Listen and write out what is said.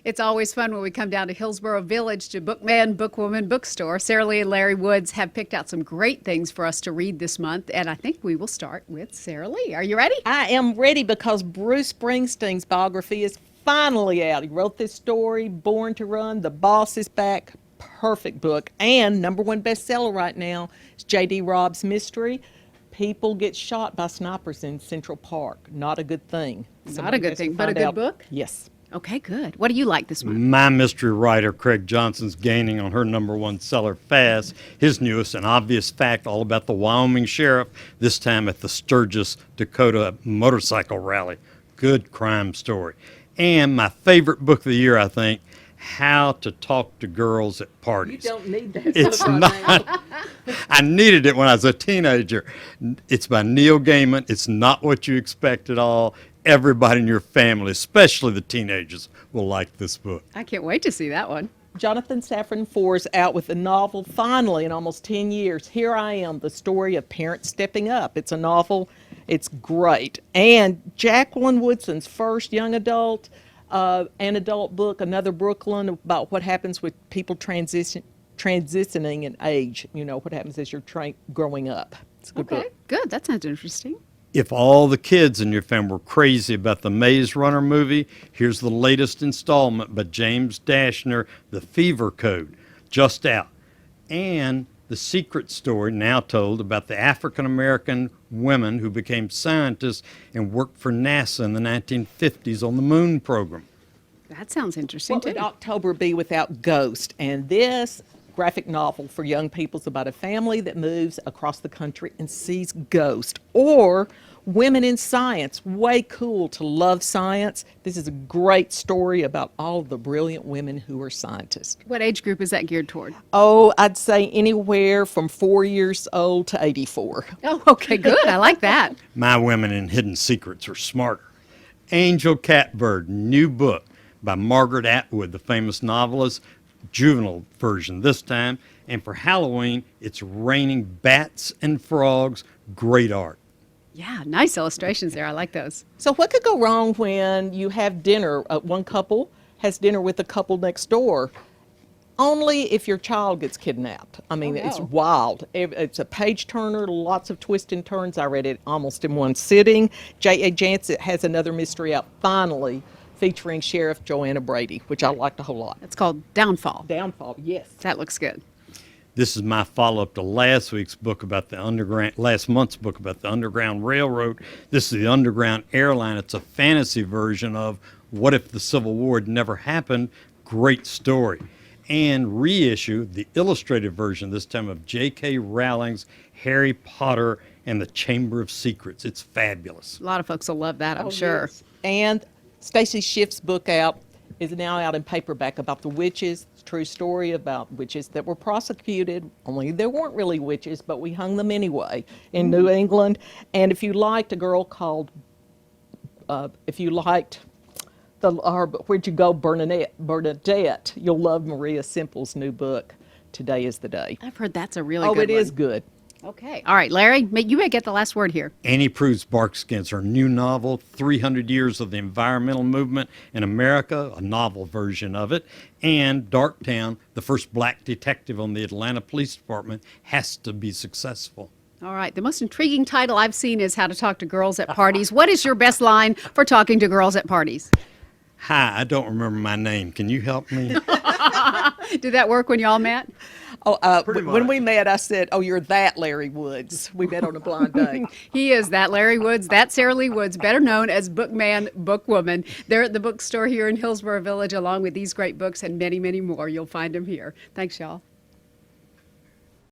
It's always fun when we come down to Hillsborough Village to Bookman Bookwoman bookstore. Sarah Lee and Larry Woods have picked out some great things for us to read this month, and I think we will start with Sarah Lee. Are you ready? I am ready because Bruce Springsteen's biography is finally out. He wrote this story, Born to Run, The Boss is Back. Perfect book. And #1 bestseller right now is J.D. Robb's mystery. People get shot by snipers in Central Park. Not a good thing. Not a good thing, but a good book? Yes. Okay, good. What do you like this month? My mystery writer, Craig Johnson's gaining on her #1 seller fast. His newest, An Obvious Fact, all about the Wyoming sheriff, this time at the Sturgis, Dakota motorcycle rally. Good crime story. And my favorite book of the year, I think, How to Talk to Girls at Parties. You don't need that. It's not. I needed it when I was a teenager. It's by Neil Gaiman. It's not what you expect at all. Everybody in your family, especially the teenagers, will like this book. I can't wait to see that one. Jonathan Safran Foer is out with a novel, finally, in almost 10 years. Here I Am, the story of parents stepping up. It's a novel. It's great. And Jacqueline Woodson's first young adult, an adult book, Another Brooklyn, about what happens with people transitioning in age. You know, what happens as you're growing up. It's a good book. Good. That sounds interesting. If all the kids in your family were crazy about the Maze Runner movie, here's the latest installment by James Dashner, The Fever Code, just out. And the secret story now told about the African-American women who became scientists and worked for NASA in the 1950s on the moon program. That sounds interesting, What too. would October be without Ghost? And this graphic novel for young people is about a family that moves across the country and sees ghosts. Or women in science. Way cool to love science. This is a great story about all the brilliant women who are scientists. What age group is that geared toward? Oh, I'd say anywhere from 4 years old to 84. Oh, okay, good. I like that. My women in Hidden Secrets are smarter. Angel Catbird, new book by Margaret Atwood, the famous novelist, juvenile version this time. And for Halloween, it's Raining Bats and Frogs, great art. Yeah, nice illustrations there. I like those. So what could go wrong when you have dinner, one couple has dinner with a couple next door? Only if your child gets kidnapped. I mean, it's wild. It's a page turner, lots of twists and turns. I read it almost in one sitting. J.A. Jansen has another mystery out finally featuring Sheriff Joanna Brady, which I liked a whole lot. It's called Downfall. Downfall, yes. That looks good. This is my follow-up to last month's book about the Underground Railroad. This is the Underground Airline. It's a fantasy version of What If the Civil War Had Never Happened? Great story. And reissue the illustrated version, this time of J.K. Rowling's Harry Potter and the Chamber of Secrets. It's fabulous. A lot of folks will love that, I'm sure. Yes. And Stacy Schiff's book is now out in paperback about the witches. It's a true story about witches that were prosecuted, only there weren't really witches, but we hung them anyway in New England. And if you liked a girl called, Where'd You Go, Bernadette, you'll love Maria Simple's new book, Today is the Day. I've heard that's a really good one. Oh, it is good. Okay. All right, Larry, you may get the last word here. Annie Proulx's Barkskins, her new novel, 300 Years of the Environmental Movement in America, a novel version of it. And Darktown, the first black detective on the Atlanta Police Department, has to be successful. All right. The most intriguing title I've seen is How to Talk to Girls at Parties. What is your best line for talking to girls at parties? Hi, I don't remember my name. Can you help me? Did that work when you all met? Oh, Pretty when much. we met, I said, "Oh, you're that Larry Woods." We met on a blind date. He is that Larry Woods, that Sarah Lee Woods, better known as Bookman Bookwoman. They're at the bookstore here in Hillsborough Village along with these great books and many, many more. You'll find them here. Thanks, y'all.